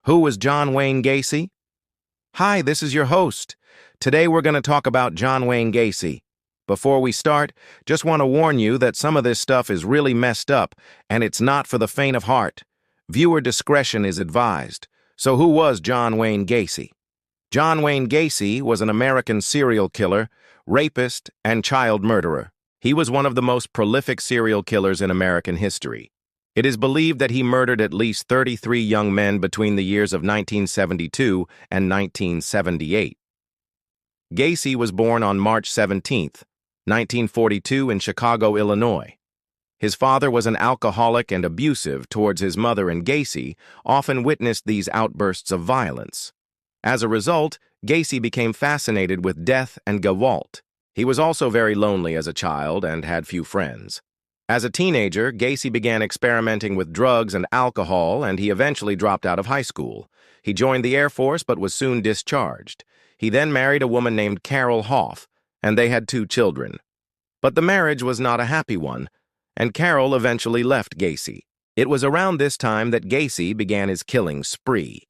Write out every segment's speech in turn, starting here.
Who was John Wayne Gacy? Hi, this is your host. Today we're going to talk about John Wayne Gacy. Before we start, just want to warn you that some of this stuff is really messed up, and it's not for the faint of heart. Viewer discretion is advised. So who was John Wayne Gacy? John Wayne Gacy was an American serial killer, rapist, and child murderer. He was one of the most prolific serial killers in American history. It is believed that he murdered at least 33 young men between the years of 1972 and 1978. Gacy was born on March 17, 1942 in Chicago, Illinois. His father was an alcoholic and abusive towards his mother, and Gacy often witnessed these outbursts of violence. As a result, Gacy became fascinated with death and gawalt. He was also very lonely as a child and had few friends. As a teenager, Gacy began experimenting with drugs and alcohol, and he eventually dropped out of high school. He joined the Air Force but was soon discharged. He then married a woman named Carol Hoff, and they had 2 children. But the marriage was not a happy one, and Carol eventually left Gacy. It was around this time that Gacy began his killing spree.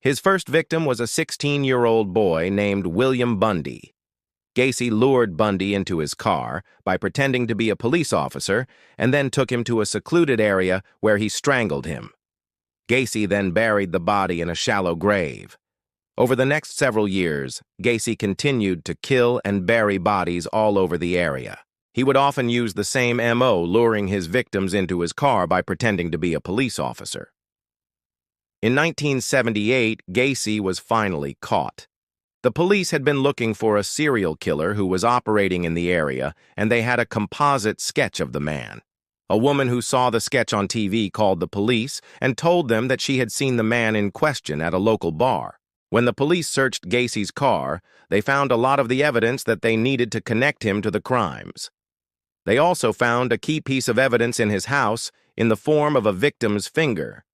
His first victim was a 16-year-old boy named William Bundy. Gacy lured Bundy into his car by pretending to be a police officer and then took him to a secluded area where he strangled him. Gacy then buried the body in a shallow grave. Over the next several years, Gacy continued to kill and bury bodies all over the area. He would often use the same MO, luring his victims into his car by pretending to be a police officer. In 1978, Gacy was finally caught. The police had been looking for a serial killer who was operating in the area, and they had a composite sketch of the man. A woman who saw the sketch on TV called the police and told them that she had seen the man in question at a local bar. When the police searched Gacy's car, they found a lot of the evidence that they needed to connect him to the crimes. They also found a key piece of evidence in his house in the form of a victim's finger.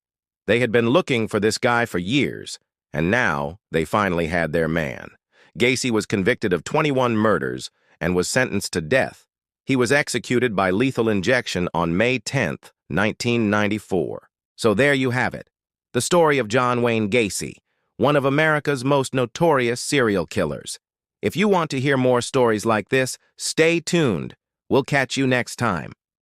They had been looking for this guy for years, and now they finally had their man. Gacy was convicted of 21 murders and was sentenced to death. He was executed by lethal injection on May 10, 1994. So there you have it, the story of John Wayne Gacy, one of America's most notorious serial killers. If you want to hear more stories like this, stay tuned. We'll catch you next time.